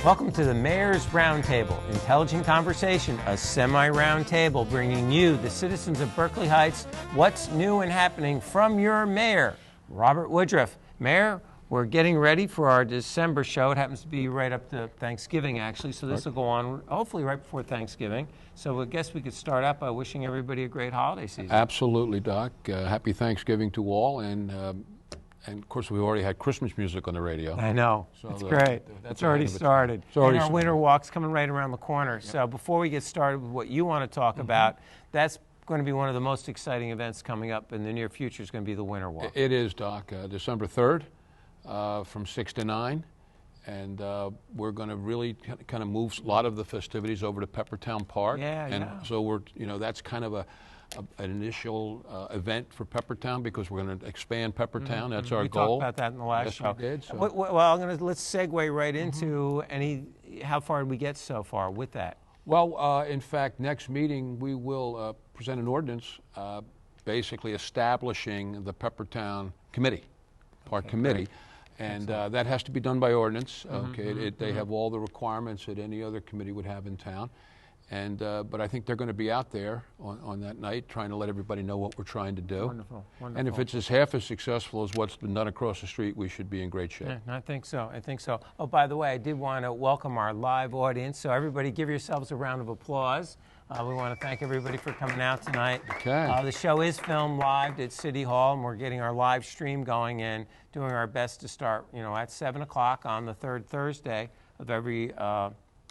Welcome to the Mayor's Roundtable, intelligent conversation, a semi-round table bringing you, the citizens of Berkeley Heights, what's new and happening from your mayor, Robert Woodruff. Mayor, we're getting ready for our December show. It happens to be right up to Thanksgiving, actually, so this will go on hopefully right before Thanksgiving. So I guess we could start out by wishing everybody a great holiday season. Absolutely, Doc. Happy Thanksgiving to all, and of course, we already had Christmas music on the radio. I know. So it's great. It's already started. And our winter walk's coming right around the corner. Yep. So before we get started with what you want to talk about, that's going to be one of the most exciting events coming up in the near future is going to be the winter walk. It is, Doc. December 3rd from 6 to 9. And we're going to really kind of move a lot of the festivities over to Peppertown Park. And so we're, that's kind of an initial event for Peppertown because we're going to expand Peppertown. That's our goal. We talked about that in the last show. We did. So. Well, let's segue right into how far did we get so far with that? Well, in fact, next meeting we will present an ordinance basically establishing the Peppertown Committee, Park Committee. Great. And that has to be done by ordinance. They have all the requirements that any other committee would have in town. And but I think they're going to be out there on that night trying to let everybody know what we're trying to do. Wonderful, wonderful. And if it's half as successful as what's been done across the street, we should be in great shape. Yeah, I think so. I think so. Oh, by the way, I did want to welcome our live audience. So everybody give yourselves a round of applause. We want to thank everybody for coming out tonight. Okay. The show is filmed live at City Hall, and we're getting our live stream going and doing our best to start, at 7 o'clock on the third Thursday of every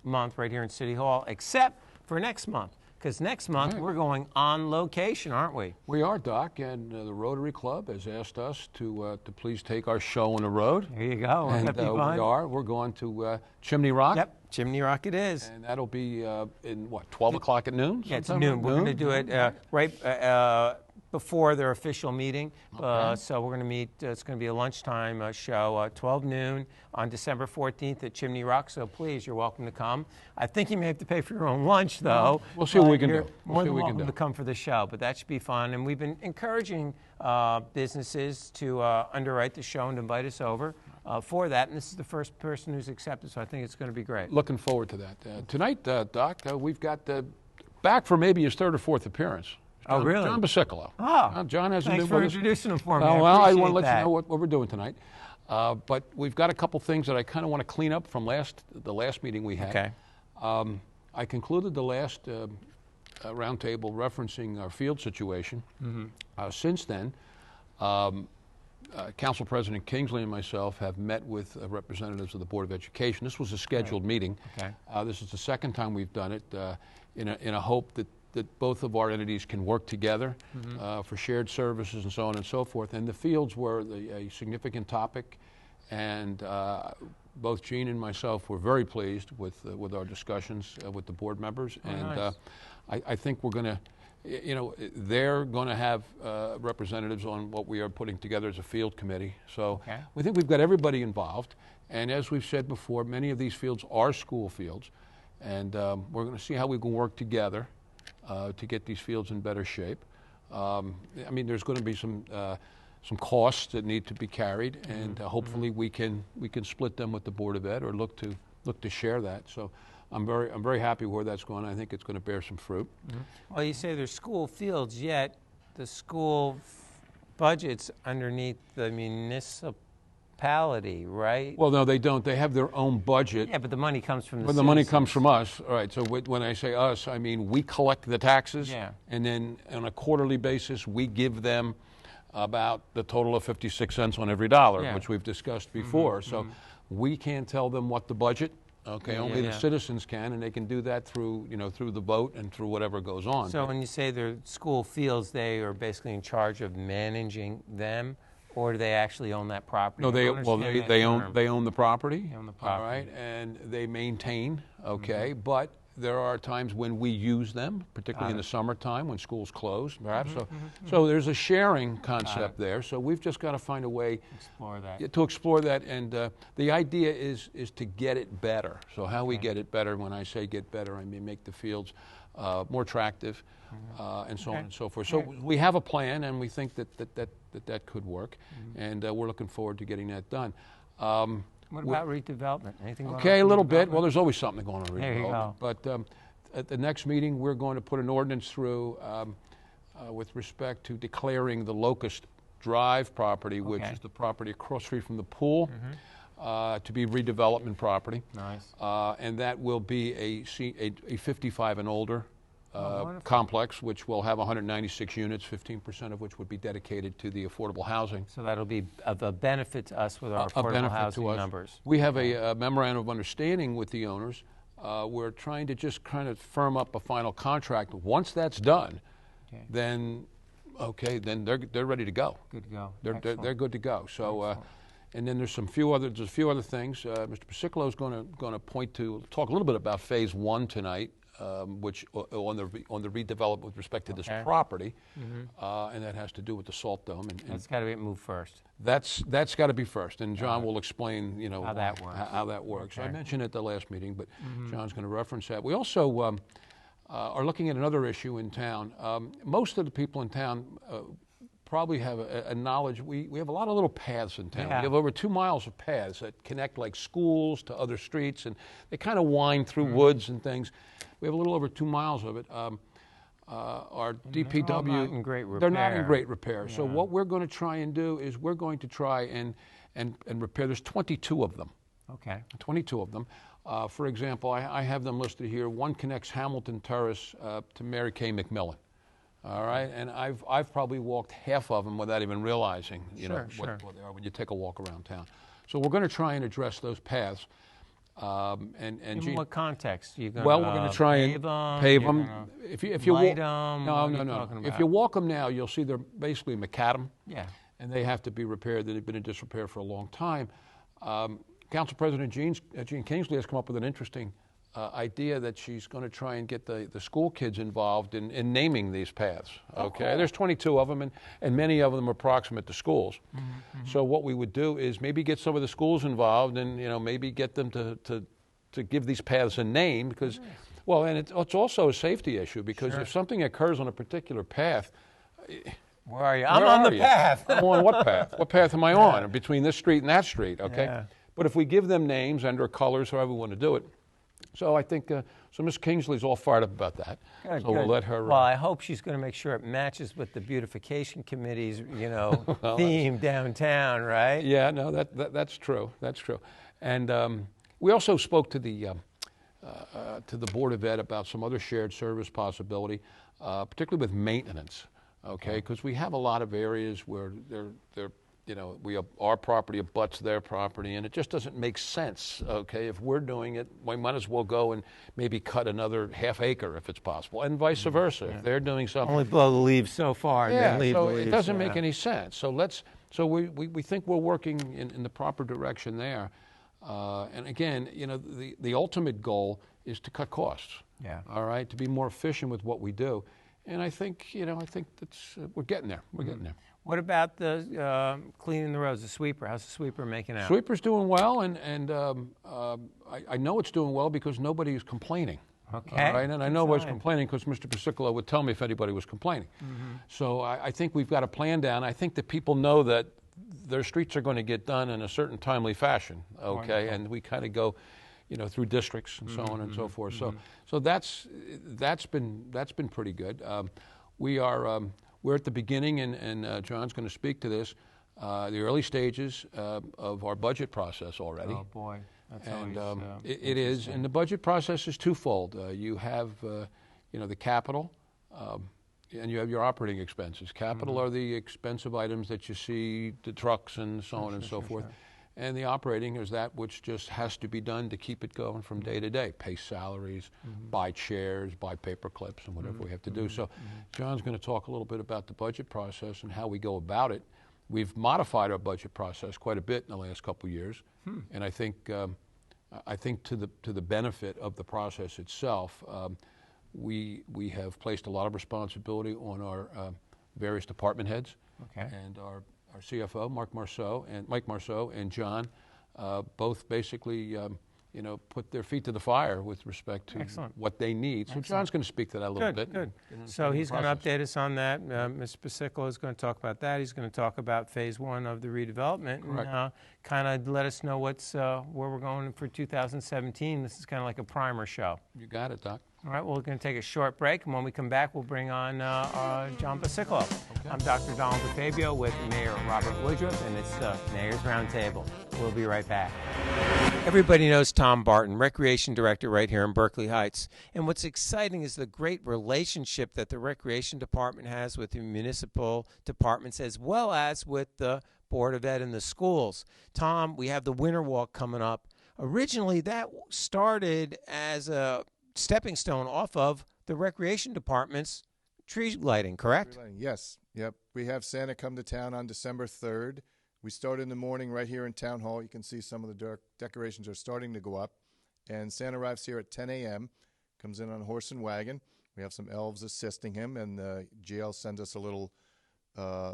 month right here in City Hall, except for next month. Because next month we're going on location, aren't we? We are, Doc, and the Rotary Club has asked us to please take our show on the road. There you go. And we are. We're going to Chimney Rock. Yep, Chimney Rock it is. And that'll be in, 12 o'clock at noon? Yeah, it's noon. We're going to do it right before their official meeting. So we're going to meet, it's going to be a lunchtime show, 12 noon on December 14th at Chimney Rock. So please, you're welcome to come. I think you may have to pay for your own lunch, though. We'll see what we can do. You're more than welcome to come for the show, but that should be fun. And we've been encouraging businesses to underwrite the show and invite us over for that. And this is the first person who's accepted, so I think it's going to be great. Looking forward to that. Tonight, Doc, we've got back for maybe his third or fourth appearance. Oh, really? John Basicolo. Oh, John hasn't thanks been for with us. introducing him for me. Well, I want to let you know what we're doing tonight. But we've got a couple things that I kind of want to clean up from the last meeting we had. Okay. I concluded the last roundtable referencing our field situation. Since then, Council President Kingsley and myself have met with representatives of the Board of Education. This was a scheduled meeting. Okay. This is the second time we've done it in a hope that both of our entities can work together for shared services and so on and so forth. And the fields were a significant topic, and both Gene and myself were very pleased with our discussions with the board members. Oh, and nice. I think we're going to, they're going to have representatives on what we are putting together as a field committee. So we think we've got everybody involved. And as we've said before, many of these fields are school fields. And we're going to see how we can work together to get these fields in better shape. I mean, there's going to be some costs that need to be carried, and hopefully we can split them with the Board of Ed or look to share that. So I'm very happy where that's going. I think it's going to bear some fruit. Well, you say there's school fields, yet the school budget's underneath the municipality, right? Well, no, they don't. They have their own budget. Yeah, but the money comes from the Well, the money comes from us. All right, so when I say us, I mean we collect the taxes, and then on a quarterly basis, we give them about the total of 56 cents on every dollar, which we've discussed before. So we can't tell them what the budget, only the citizens can, and they can do that through, through the vote and through whatever goes on. So when you say they're school fields, they are basically in charge of managing them? Or do they actually own that property? No, they own the property. They own the property. All right, and they maintain. But there are times when we use them, particularly in the summertime when schools close, perhaps. So there's a sharing concept there. So we've just got to find a way to explore that. And the idea is to get it better. So how we get it better? When I say get better, I mean make the fields more attractive, and so on and so forth. So we have a plan, and we think that could work, and we're looking forward to getting that done. What about redevelopment? Anything going on Okay, a with little bit. redevelopment? Well, there's always something going on with There you redevelopment. But at the next meeting, we're going to put an ordinance through with respect to declaring the Locust Drive property, which is the property across the street from the pool, to be redevelopment property. Nice. And that will be a 55 and older complex, which will have 196 units, 15% of which would be dedicated to the affordable housing. So that'll be of a benefit to us with our affordable housing numbers. We have a memorandum of understanding with the owners. We're trying to just kind of firm up a final contract. Once that's done, then they're ready to go. Good to go. They're good to go. So, and then there's a few other things. Mr. Pasicolo is going to talk a little bit about Phase 1 tonight, which on the redevelopment with respect to this property, and that has to do with the salt dome. And that's got to be moved first. That's got to be first, and John will explain, how that works. How that works. I mentioned it at the last meeting, but John's going to reference that. We also are looking at another issue in town. Most of the people in town probably have a knowledge. We have a lot of little paths in town. We have over 2 miles of paths that connect like schools to other streets, and they kind of wind through woods and things. We have a little over 2 miles of it. Our DPW, they're not in great repair. They're not in great repair. So what we're going to try and do is we're going to try and repair. There's 22 of them. Okay. 22 of them. For example, I have them listed here. One connects Hamilton Terrace to Mary Kay McMillan. All right, and I've probably walked half of them without even realizing, what they are when you take a walk around town. So we're going to try and address those paths. In what context? We're going to try and pave them. If you light walk, them? no. If you walk them now, you'll see they're basically macadam. Yeah. And they have to be repaired. They've been in disrepair for a long time. Council President Jean Kingsley has come up with an interesting idea that she's going to try and get the school kids involved in naming these paths. Okay, cool. There's 22 of them, and many of them are proximate to schools. So what we would do is maybe get some of the schools involved, and maybe get them to give these paths a name, because, well, and it's also a safety issue, because if something occurs on a particular path. Where are you? I'm on the path. I'm on what path? What path am I on? Between this street and that street, okay? Yeah. But if we give them names and/or colors, however we want to do it. So I think, so Ms. Kingsley's all fired up about that. Good, so we'll let her. Well, I hope she's going to make sure it matches with the beautification committee's, theme downtown, right? Yeah, no, that's true. That's true. And we also spoke to the Board of Ed about some other shared service possibility, particularly with maintenance. Okay, because we have a lot of areas where they're our property abuts their property, and it just doesn't make sense. Okay, if we're doing it, we might as well go and maybe cut another half acre if it's possible, and vice versa. If they're doing something, only blow the leaves so far. And then leave so the leaves, it doesn't make any sense. So we think we're working in the proper direction there, and again, the ultimate goal is to cut costs. Yeah. All right, to be more efficient with what we do. And I think that's we're getting there. We're getting there. What about the cleaning the roads, the sweeper? How's the sweeper making out? Sweeper's doing well, and I know it's doing well because nobody is complaining. Okay. All right? And I know nobody's complaining because Mr. Pasicolo would tell me if anybody was complaining. So I think we've got a plan down. I think that people know that their streets are going to get done in a certain timely fashion. Okay, wonderful. And we kind of go, through districts and so on and so forth. So that's been pretty good. We're at the beginning, and John's going to speak to this, the early stages of our budget process already. Oh boy, that's and always, it is, and the budget process is twofold. You have the capital, and you have your operating expenses. Capital are the expensive items that you see, the trucks and so on and so forth. And the operating is that which just has to be done to keep it going from day to day. Pay salaries, buy chairs, buy paper clips, and whatever we have to do. So John's going to talk a little bit about the budget process and how we go about it. We've modified our budget process quite a bit in the last couple of years. And I think to the benefit of the process itself, we have placed a lot of responsibility on our various department heads. Okay. And our CFO, Mike Marceau, and John, both basically, put their feet to the fire with respect to what they need. So John's going to speak to that a little bit. Good. So he's going to update us on that. Mr. Pasicolo is going to talk about that. He's going to talk about phase 1 of the redevelopment and kind of let us know where we're going for 2017. This is kind of like a primer show. You got it, Doc. All right, well, we're going to take a short break, and when we come back, we'll bring on John Pasicolo. Okay. I'm Dr. Donald DeFabio with Mayor Robert Woodruff, and it's the Mayor's Roundtable. We'll be right back. Everybody knows Tom Barton, Recreation Director right here in Berkeley Heights. And what's exciting is the great relationship that the Recreation Department has with the municipal departments as well as with the Board of Ed and the schools. Tom, we have the Winter Walk coming up. Originally, that started as a stepping stone off of the Recreation Department's tree lighting, correct? Tree lighting, yes. Yep. We have Santa come to town on December 3rd. We start in the morning right here in Town Hall. You can see some of the decorations are starting to go up. And Santa arrives here at 10 a.m., comes in on a horse and wagon. We have some elves assisting him, and GL sends us a little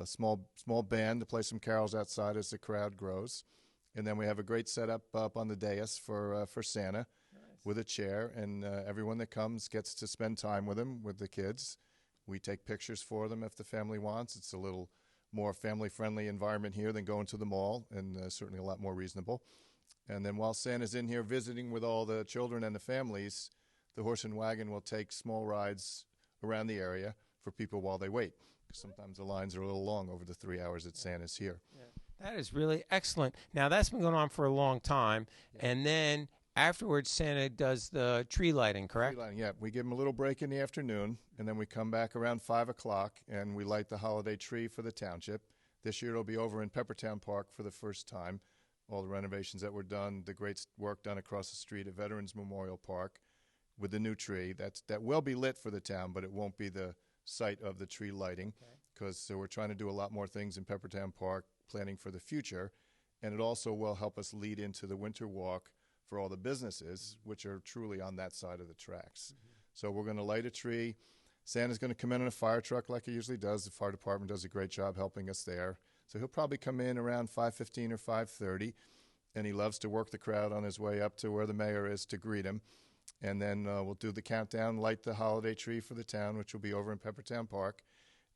small band to play some carols outside as the crowd grows. And then we have a great setup up on the dais for Santa. With a chair, and everyone that comes gets to spend time with him, with the kids. We take pictures for them if the family wants. It's a little more family-friendly environment here than going to the mall, and certainly a lot more reasonable. And then while Santa's in here visiting with all the children and the families, the horse and wagon will take small rides around the area for people while they wait. Sometimes the lines are a little long over the 3 hours that Santa's here. Yeah. That is really excellent. Now, that's been going on for a long time, and then afterwards, Santa does the tree lighting, correct? Tree lighting, yeah. We give him a little break in the afternoon, and then we come back around 5 o'clock, and we light the holiday tree for the township. This year it'll be over in Peppertown Park for the first time. All the renovations that were done, the great work done across the street at Veterans Memorial Park with the new tree. That will be lit for the town, but it won't be the site of the tree lighting because we're trying to do a lot more things in Peppertown Park, planning for the future, and it also will help us lead into the Winter Walk for all the businesses, which are truly on that side of the tracks. So we're going to light a tree. Santa's going to come in a fire truck like he usually does. The fire department does a great job helping us there. So he'll probably come in around 5:15 or 5:30, and he loves to work the crowd on his way up to where the mayor is to greet him. And then we'll do the countdown, light the holiday tree for the town, which will be over in Peppertown Park.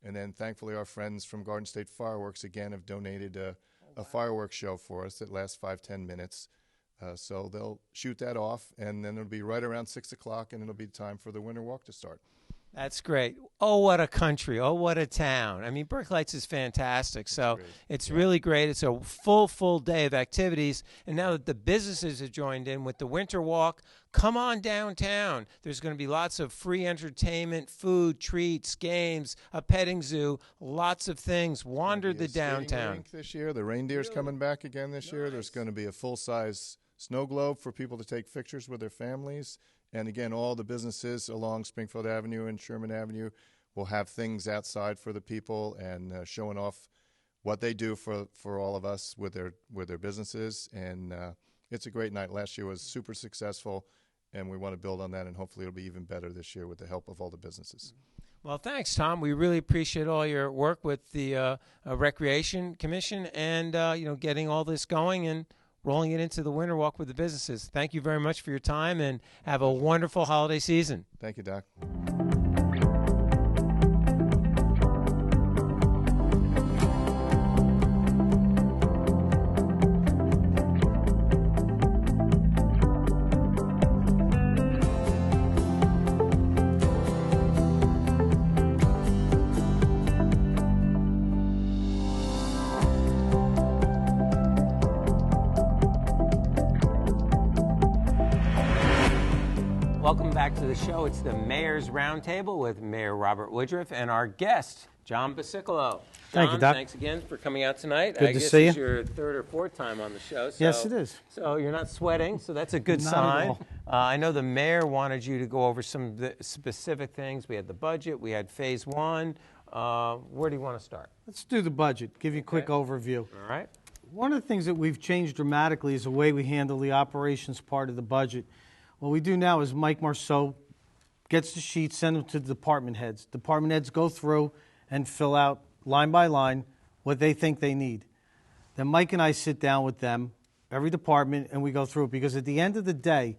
And then thankfully our friends from Garden State Fireworks again have donated a fireworks show for us that lasts 5-10 minutes. So they'll shoot that off, and then it'll be right around 6 o'clock, and it'll be time for the Winter Walk to start. That's great. Oh, what a country. Oh, what a town. I mean, Berkeley Heights is fantastic. So it's really great. It's a full day of activities. And now that the businesses have joined in with the Winter Walk, come on downtown. There's going to be lots of free entertainment, food, treats, games, a petting zoo, lots of things. Wander the downtown. Rink this year. The reindeer's coming back again this year. There's going to be a full-size snow globe for people to take pictures with their families. And again, all the businesses along Springfield Avenue and Sherman Avenue will have things outside for the people and showing off what they do for all of us with their businesses. And it's a great night. Last year was super successful, and we want to build on that, and hopefully it'll be even better this year with the help of all the businesses. Well, thanks, Tom. We really appreciate all your work with the Recreation Commission and getting all this going and rolling it into the Winter Walk with the businesses. Thank you very much for your time, and have a wonderful holiday season. Thank you, Doc. Welcome back to the show. It's the Mayor's Roundtable with Mayor Robert Woodruff and our guest, John Pasicolo. Thank you, Doc. Thanks again for coming out tonight. Good to see you. I guess it's your third or fourth time on the show. So, yes, it is. So you're not sweating, so that's a good sign. I know the mayor wanted you to go over some of the specific things. We had the budget. We had phase 1. Where do you want to start? Let's do the budget. Give you a quick overview. All right. One of the things that we've changed dramatically is the way we handle the operations part of the budget. What we do now is Mike Marceau gets the sheets, send them to the department heads. Department heads go through and fill out line by line what they think they need. Then Mike and I sit down with them every department, and we go through it, because at the end of the day,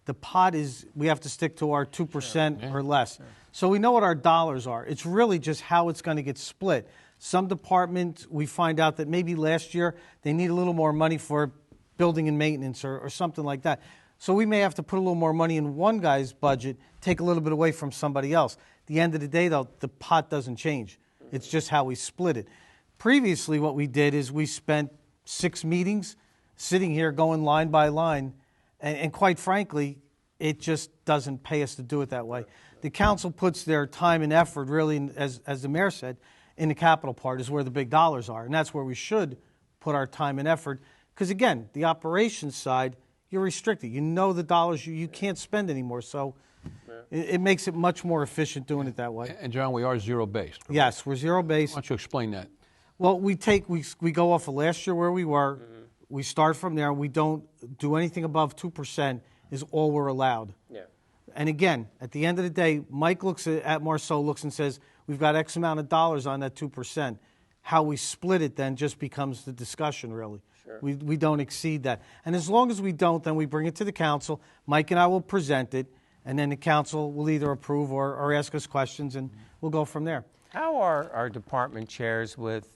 the pot is, we have to stick to our 2% or less. So we know what our dollars are. It's really just how it's going to get split. Some departments, we find out that maybe last year they need a little more money for building and maintenance or something like that. So we may have to put a little more money in one guy's budget, take a little bit away from somebody else. At the end of the day, though, the pot doesn't change. It's just how we split it. Previously, what we did is we spent 6 meetings sitting here going line by line, and quite frankly, it just doesn't pay us to do it that way. The council puts their time and effort, really, as the mayor said, in the capital part is where the big dollars are, and that's where we should put our time and effort. Because again, the operations side, you're restricted. You know the dollars you can't spend anymore, so it makes it much more efficient doing it that way. And John, we are zero-based. Right? Yes, we're zero-based. Why don't you explain that? Well, we go off of last year where we were. We start from there. We don't do anything above 2% is all we're allowed. Yeah. And again, at the end of the day, Mike looks at Marceau, looks and says, we've got X amount of dollars on that 2%. How we split it then just becomes the discussion, really. Sure. We don't exceed that. And as long as we don't, then we bring it to the council. Mike and I will present it, and then the council will either approve or ask us questions, and we'll go from there. How are our department chairs with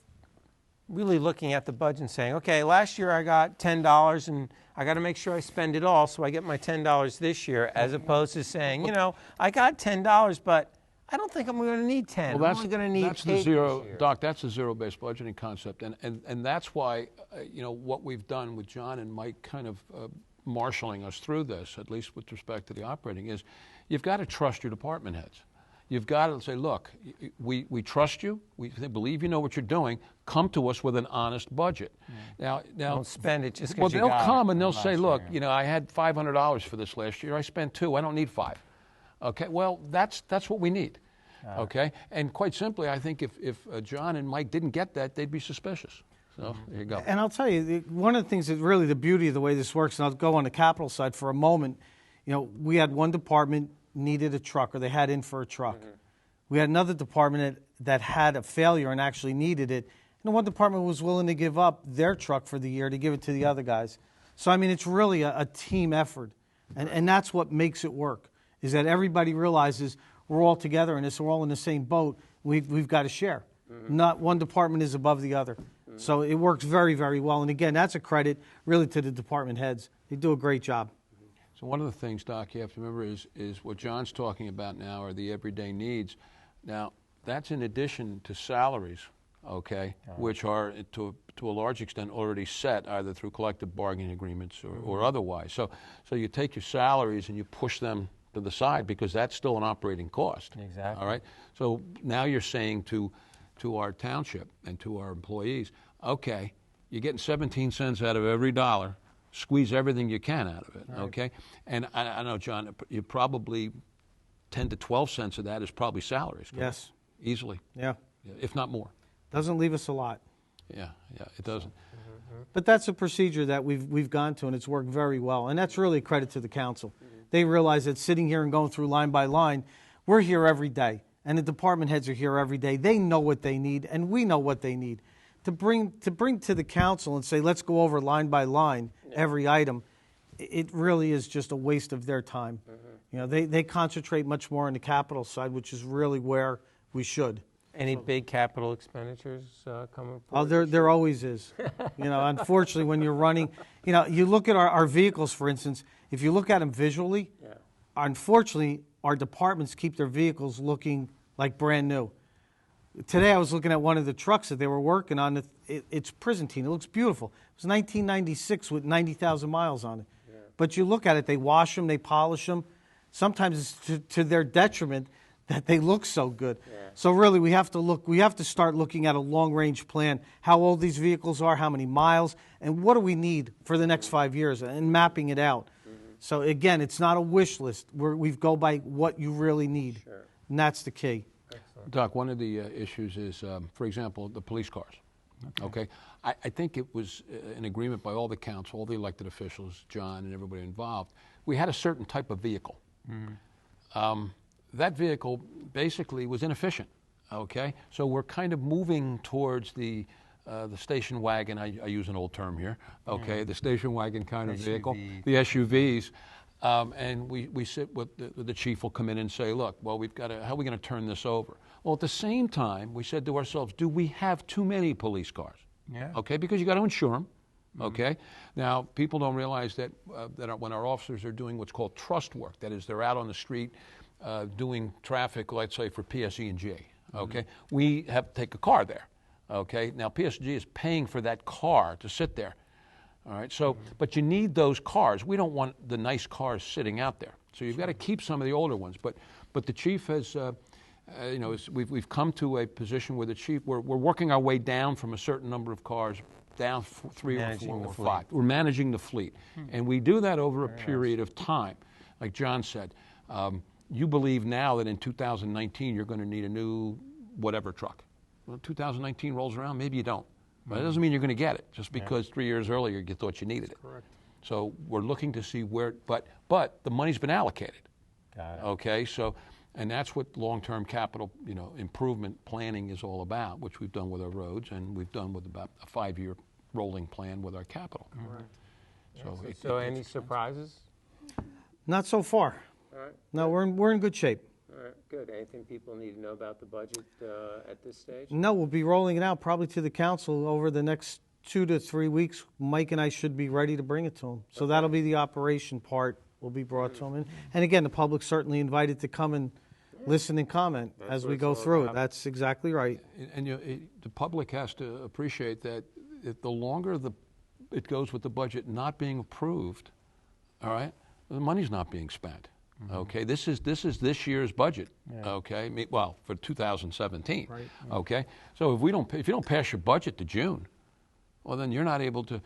really looking at the budget and saying, okay, last year I got $10 and I got to make sure I spend it all so I get my $10 this year, as opposed to saying, you know, I got $10, but I don't think I'm going to need 10. Well, I'm only going to need 8 that's the zero, this year. Doc, that's the zero-based budgeting concept. And that's why, you know, what we've done with John and Mike kind of marshaling us through this, at least with respect to the operating, is you've got to trust your department heads. You've got to say, look, we trust you. We believe you know what you're doing. Come to us with an honest budget. Now, don't spend it just because well, they'll come and they'll say, look, you know, I had $500 for this last year. I spent $2. I don't need $5. Okay, well, that's what we need. Okay, and quite simply, I think if John and Mike didn't get that, they'd be suspicious. So there you go. And I'll tell you, one of the things that really the beauty of the way this works, and I'll go on the capital side for a moment. You know, we had one department needed a truck, or they had in for a truck. We had another department that had a failure and actually needed it. And one department was willing to give up their truck for the year to give it to the other guys. So, I mean, it's really a team effort. And that's what makes it work, is that everybody realizes we're all together in this, we're all in the same boat. We've got to share. Not one department is above the other. So it works very, very well. And again, that's a credit really to the department heads. They do a great job. So one of the things, Doc, you have to remember is what John's talking about now are the everyday needs. Now, that's in addition to salaries, okay, which are to a large extent already set either through collective bargaining agreements or otherwise. So you take your salaries and you push them to the side because that's still an operating cost. Exactly. All right? So now you're saying to our township and to our employees, okay, you're getting 17 cents out of every dollar. Squeeze everything you can out of it, okay? And I know, John, you probably 10 to 12 cents of that is probably salaries. Correct? Yes. Easily. Yeah. If not more. Doesn't leave us a lot. Yeah, it doesn't. But that's a procedure that we've gone to, and it's worked very well. And that's really a credit to the council. They realize that sitting here and going through line by line, we're here every day, and the department heads are here every day. They know what they need, and we know what they need. To bring to the council and say, let's go over line by line every item, it really is just a waste of their time. You know, they concentrate much more on the capital side, which is really where we should. Any big capital expenditures coming forward? Oh, there always is. You know, unfortunately, when you're running, you know, you look at our vehicles, for instance, if you look at them visually, unfortunately, our departments keep their vehicles looking like brand new. Today I was looking at one of the trucks that they were working on. It's Byzantine. It looks beautiful. It was 1996 with 90,000 miles on it. Yeah. But you look at it, they wash them, they polish them. Sometimes it's to their detriment that they look so good. Yeah. So really we have to start looking at a long-range plan, how old these vehicles are, how many miles, and what do we need for the next 5 years, and mapping it out. So again, it's not a wish list. We go by what you really need, and that's the key. Doc, one of the issues is, for example, the police cars. Okay. I think it was an agreement by all the council, all the elected officials, John and everybody involved. We had a certain type of vehicle. That vehicle basically was inefficient. Okay. So we're kind of moving towards the the station wagon, I use an old term here, okay, the station wagon kind of vehicle, the SUVs. And we sit with the chief will come in and say, look, well, how are we going to turn this over? Well, at the same time, we said to ourselves, do we have too many police cars? Yeah. Okay, because you got to insure them. Okay. Now, people don't realize that when our officers are doing what's called trust work, that is, they're out on the street doing traffic, let's say for PSG&G. Okay, we have to take a car there. Okay, now PSG is paying for that car to sit there. All right, so but you need those cars. We don't want the nice cars sitting out there. So you've got to keep some of the older ones. But the chief has, we've come to a position where the chief we're working our way down from a certain number of cars down 3 or 4 or 5. We're managing the fleet, and we do that over a period of time. Like John said, you believe now that in 2019 you're going to need a new whatever truck. Well, 2019 rolls around, maybe you don't. But it doesn't mean you're going to get it just because 3 years earlier you thought you needed it. Correct. So we're looking to see where, but the money's been allocated. Got it. Okay, so, and that's what long-term capital, improvement planning is all about, which we've done with our roads, and we've done with about a 5-year rolling plan with our capital. Correct. So any surprises? Not so far. All right. No, we're in good shape. All right, good. Anything people need to know about the budget at this stage? No, we'll be rolling it out probably to the council over the next 2 to 3 weeks. Mike and I should be ready to bring it to them. So that'll be the operation part will be brought to them. And again, the public's certainly invited to come and listen and comment as we go through it. That's exactly right. And the public has to appreciate that the longer it goes with the budget not being approved, all right, the money's not being spent. Okay, this is this year's budget. Okay, well, for 2017. Right. Okay, so if you don't pass your budget to June, well, then you're not able to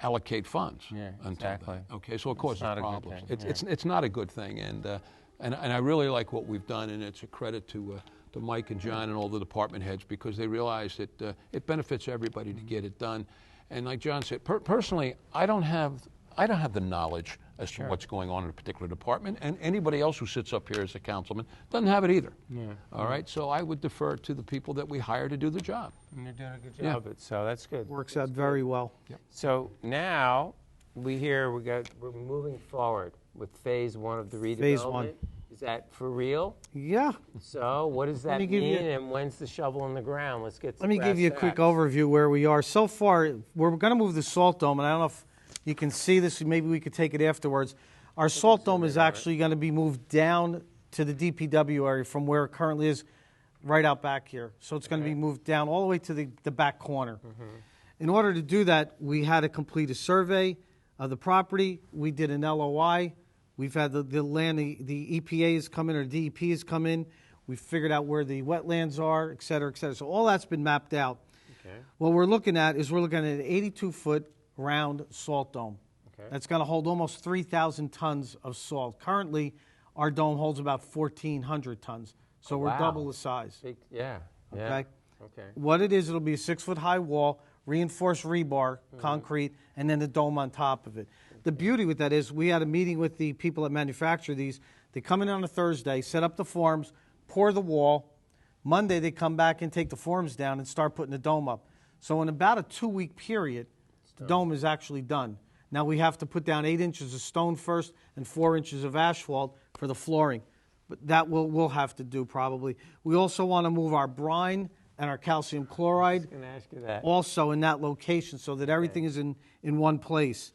allocate funds. Yeah, until exactly. then. Okay, so it causes problems. It's not a good thing, and I really like what we've done, and it's a credit to Mike and John and all the department heads because they realize that it benefits everybody to get it done. And like John said, personally, I don't have the knowledge as to what's going on in a particular department, and anybody else who sits up here as a councilman doesn't have it either. Yeah. All right, so I would defer to the people that we hire to do the job. And they're doing a good job of it, so that's good. Works out very well. Yep. So now we're moving forward with phase 1 of the redevelopment. Phase 1. Is that for real? Yeah. So what does that mean, and when's the shovel in the ground? Let's get. Let me give you a quick overview where we are. So far, we're going to move the salt dome, and I don't know if you can see this. Maybe we could take it afterwards. Our salt dome is actually going to be moved down to the DPW area from where it currently is, right out back here. So it's going to be moved down all the way to the back corner. In order to do that, we had to complete a survey of the property. We did an LOI. We've had the land, the EPA has come in, or DEP has come in. We've figured out where the wetlands are, et cetera, et cetera. So all that's been mapped out. Okay. What we're looking at is we're looking at an 82-foot round salt dome. Okay. That's going to hold almost 3,000 tons of salt. Currently, our dome holds about 1,400 tons. So we're double the size. Yeah. Okay. Okay. What it is, it'll be a 6-foot-high wall, reinforced rebar, concrete, and then the dome on top of it. The beauty with that is we had a meeting with the people that manufacture these. They come in on a Thursday, set up the forms, pour the wall. Monday, they come back and take the forms down and start putting the dome up. So in about a 2-week period, the dome is actually done. Now we have to put down 8 inches of stone first and 4 inches of asphalt for the flooring. But that we'll have to do probably. We also want to move our brine and our calcium chloride I was going to ask you that. also in that location so that everything is in one place.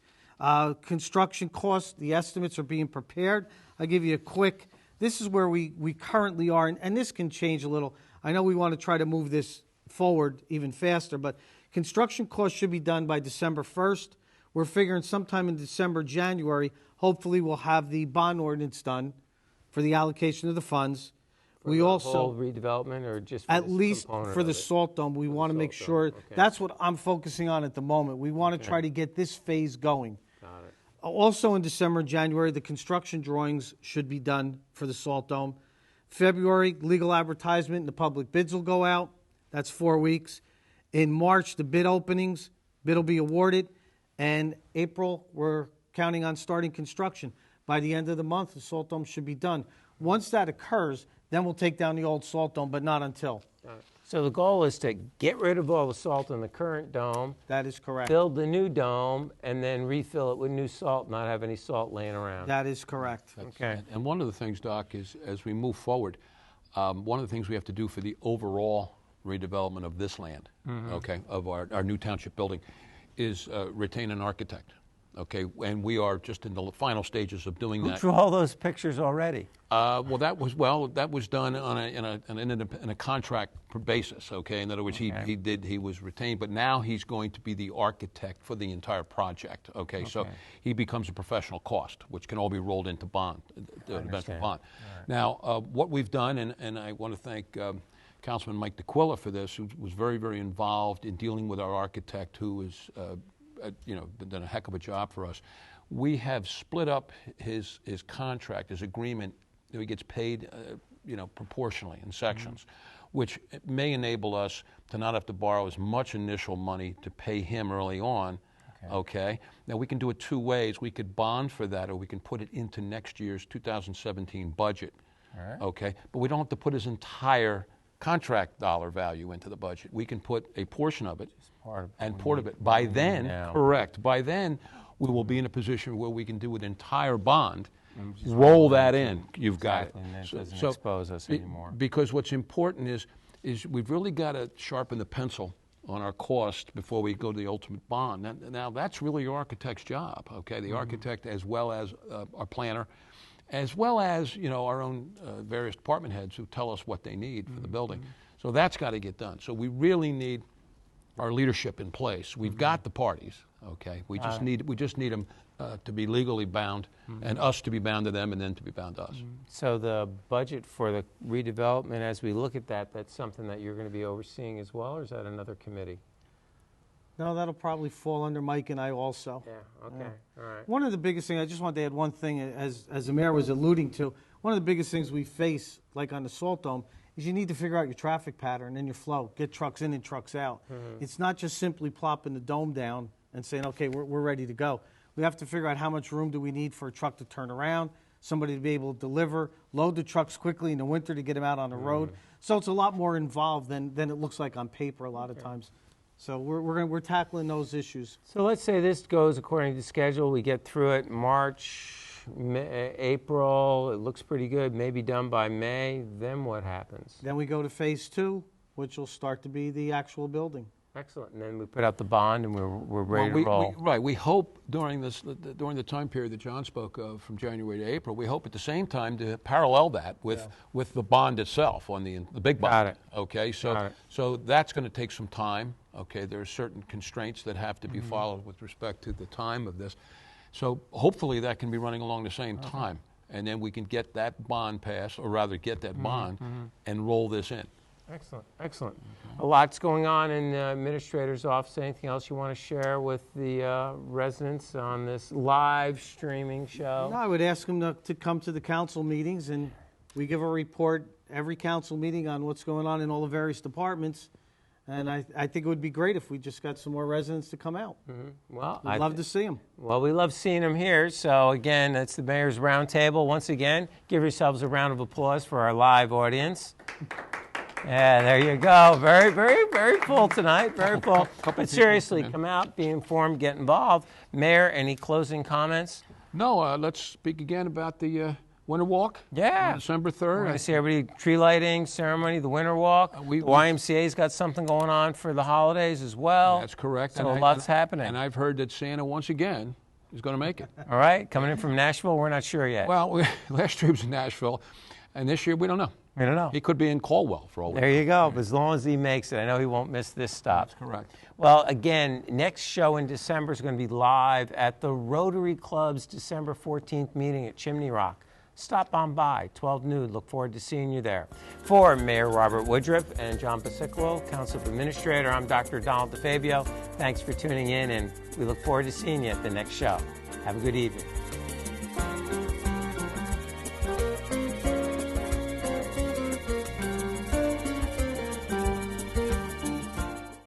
Construction costs, the estimates are being prepared. I'll give you a quick, this is where we currently are, and this can change a little. I know we want to try to move this forward even faster, but construction costs should be done by December 1st. We're figuring sometime in December, January, hopefully we'll have the bond ordinance done for the allocation of the funds. We also whole redevelopment, or just for at least for the salt dome. We want to make sure that's what I'm focusing on at the moment. We want to try to get this phase going. Got it. Also in December and January, the construction drawings should be done for the salt dome. February, legal advertisement and the public bids will go out. That's 4 weeks. In March, the bid openings, bid will be awarded. And April, we're counting on starting construction. By the end of the month, the salt dome should be done. Once that occurs, Then we'll take down the old salt dome, but not until. So the goal is to get rid of all the salt in the current dome. That is correct. Build the new dome, and then refill it with new salt, not have any salt laying around. That is correct. Okay. And one of the things, Doc, is as we move forward, one of the things we have to do for the overall redevelopment of this land, okay, of our new township building, is retain an architect. Okay, and we are just in the final stages of doing that. Who drew all those pictures already? That was done on a contract basis. Okay, in other words, he was retained, but now he's going to be the architect for the entire project. Okay, so he becomes a professional cost, which can all be rolled into bond, the eventual bond. Right. Now, what we've done, and I want to thank Councilman Mike DeQuilla for this, who was very, very involved in dealing with our architect, who is done a heck of a job for us. We have split up his contract, his agreement, that he gets paid, proportionally in sections, which may enable us to not have to borrow as much initial money to pay him early on. Okay. Now we can do it two ways. We could bond for that, or we can put it into next year's 2017 budget. All right. Okay. But we don't have to put his entire contract dollar value into the budget. We can put a portion of it and part of it. By then, correct, by then we will be in a position where we can do an entire bond, roll that in. You've got it. And that doesn't expose us anymore. Because what's important is we've really got to sharpen the pencil on our cost before we go to the ultimate bond. Now that's really your architect's job, okay? The architect, as well as our planner, as well as our own various department heads who tell us what they need for the building. So that's got to get done. So we really need our leadership in place. We've got the parties, okay? We just need them to be legally bound, and us to be bound to them, and then to be bound to us. So the budget for the redevelopment, as we look at that, that's something that you're going to be overseeing as well, or is that another committee? No, that'll probably fall under Mike and I also. Yeah, okay, all right. One of the biggest things, I just wanted to add one thing, as the mayor was alluding to, one of the biggest things we face, like on the Salt Dome, is you need to figure out your traffic pattern and your flow, get trucks in and trucks out. It's not just simply plopping the dome down and saying, okay, we're ready to go. We have to figure out how much room do we need for a truck to turn around, somebody to be able to deliver, load the trucks quickly in the winter to get them out on the road. So it's a lot more involved than it looks like on paper a lot of times. So we're tackling those issues. So let's say this goes according to schedule. We get through it March, April. It looks pretty good. Maybe done by May. Then what happens? Then we go to phase 2, which will start to be the actual building. Excellent. And then we put out the bond, and we're ready to roll. We hope during the time period that John spoke of, from January to April, we hope at the same time to parallel that with the bond itself on the big bond. Got it. Okay, so that's going to take some time. Okay, there are certain constraints that have to be followed with respect to the time of this. So hopefully that can be running along the same time, and then we can get that bond passed, or rather get that bond and roll this in. Excellent, excellent. A lot's going on in the administrator's office. Anything else you want to share with the residents on this live streaming show? No, I would ask them to come to the council meetings, and we give a report every council meeting on what's going on in all the various departments. And I think it would be great if we just got some more residents to come out. Well, I'd love to see them. Well, we love seeing them here. So again, that's the Mayor's Roundtable. Once again, give yourselves a round of applause for our live audience. Yeah, there you go. Very, very, very full tonight. Very full. But seriously, come out, be informed, get involved. Mayor, any closing comments? No, let's speak again about the Winter Walk. Yeah. On December 3rd. I see everybody, tree lighting ceremony, the Winter Walk. The YMCA's got something going on for the holidays as well. That's correct. So lots happening. And I've heard that Santa, once again, is going to make it. All right. Coming in from Nashville, we're not sure yet. Well, last year he was in Nashville, and this year we don't know. We don't know. He could be in Caldwell for all we know. There you go. As long as he makes it. I know he won't miss this stop. That's correct. Well, again, next show in December is going to be live at the Rotary Club's December 14th meeting at Chimney Rock. Stop on by, 12 noon. Look forward to seeing you there. For Mayor Robert Woodruff and John Pasicolo, Council Administrator, I'm Dr. Donald DeFabio. Thanks for tuning in, and we look forward to seeing you at the next show. Have a good evening.